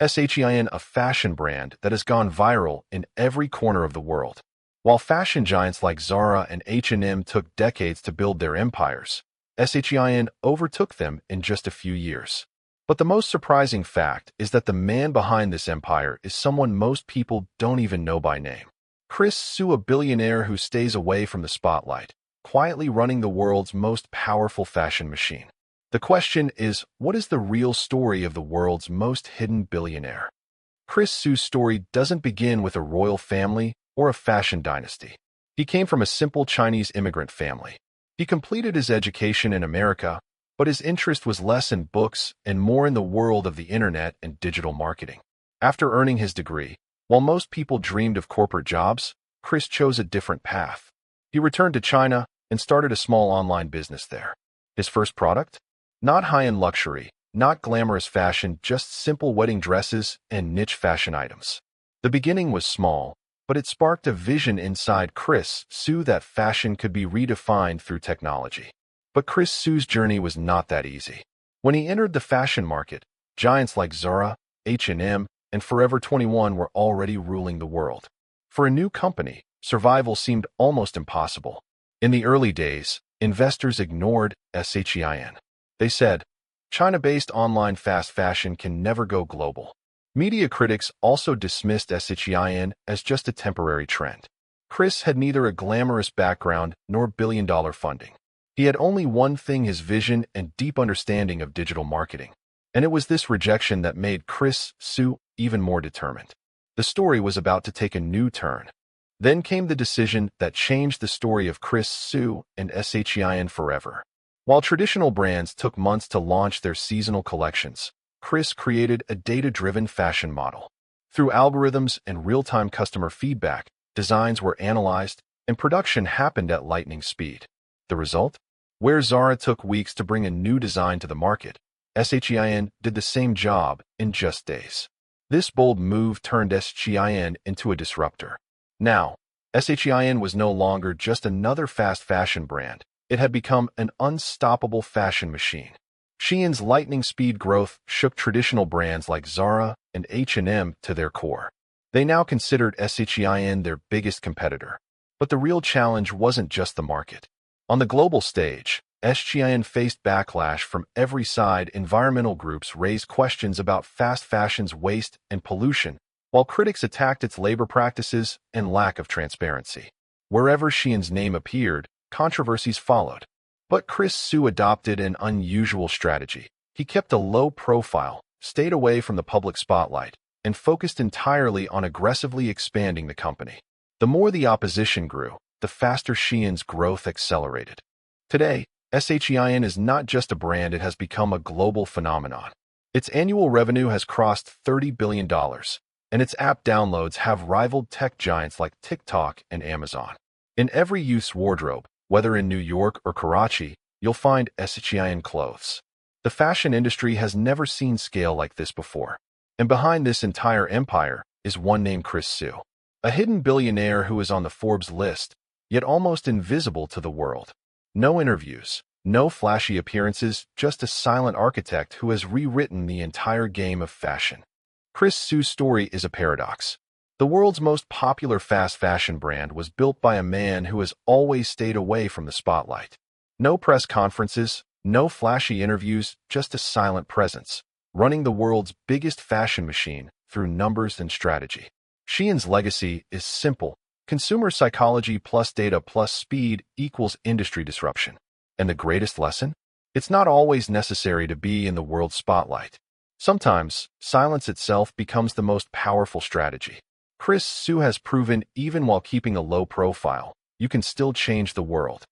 SHEIN, a fashion brand that has gone viral in every corner of the world. While fashion giants like Zara and H&M took decades to build their empires, SHEIN overtook them in just a few years. But the most surprising fact is that the man behind this empire is someone most people don't even know by name. Chris Su, a billionaire who stays away from the spotlight, quietly running the world's most powerful fashion machine. The question is, what is the real story of the world's most hidden billionaire? Chris Su's story doesn't begin with a royal family or a fashion dynasty. He came from a simple Chinese immigrant family. He completed his education in America, but his interest was less in books and more in the world of the internet and digital marketing. After earning his degree, while most people dreamed of corporate jobs, Chris chose a different path. He returned to China and started a small online business there. His first product? Not high-end luxury, not glamorous fashion, just simple wedding dresses and niche fashion items. The beginning was small, but it sparked a vision inside Chris Su that fashion could be redefined through technology. But Chris Su's journey was not that easy. When he entered the fashion market, giants like Zara, H&M, and Forever 21 were already ruling the world. For a new company, survival seemed almost impossible. In the early days, investors ignored SHEIN. They said, China-based online fast fashion can never go global. Media critics also dismissed SHEIN as just a temporary trend. Chris had neither a glamorous background nor billion-dollar funding. He had only one thing: his vision and deep understanding of digital marketing. And it was this rejection that made Chris Su even more determined. The story was about to take a new turn. Then came the decision that changed the story of Chris Su and SHEIN forever. While traditional brands took months to launch their seasonal collections, Chris created a data-driven fashion model. Through algorithms and real-time customer feedback, designs were analyzed and production happened at lightning speed. The result? Where Zara took weeks to bring a new design to the market, SHEIN did the same job in just days. This bold move turned SHEIN into a disruptor. Now, SHEIN was no longer just another fast fashion brand. It had become an unstoppable fashion machine. SHEIN's lightning speed growth shook traditional brands like Zara and H&M to their core. They now considered SHEIN their biggest competitor. But the real challenge wasn't just the market. On the global stage, SHEIN faced backlash from every side. Environmental groups raised questions about fast fashion's waste and pollution, while critics attacked its labor practices and lack of transparency. Wherever SHEIN's name appeared, controversies followed. But Chris Su adopted an unusual strategy. He kept a low profile, stayed away from the public spotlight, and focused entirely on aggressively expanding the company. The more the opposition grew, the faster SHEIN's growth accelerated. Today, SHEIN is not just a brand, it has become a global phenomenon. Its annual revenue has crossed $30 billion, and its app downloads have rivaled tech giants like TikTok and Amazon. In every youth's wardrobe, whether in New York or Karachi, you'll find SHEIN clothes. The fashion industry has never seen scale like this before. And behind this entire empire is one named Chris Su, a hidden billionaire who is on the Forbes list, yet almost invisible to the world. No interviews, no flashy appearances, just a silent architect who has rewritten the entire game of fashion. Chris Su's story is a paradox. The world's most popular fast fashion brand was built by a man who has always stayed away from the spotlight. No press conferences, no flashy interviews, just a silent presence, running the world's biggest fashion machine through numbers and strategy. SHEIN's legacy is simple. Consumer psychology plus data plus speed equals industry disruption. And the greatest lesson? It's not always necessary to be in the world's spotlight. Sometimes, silence itself becomes the most powerful strategy. Chris Su has proven even while keeping a low profile, you can still change the world.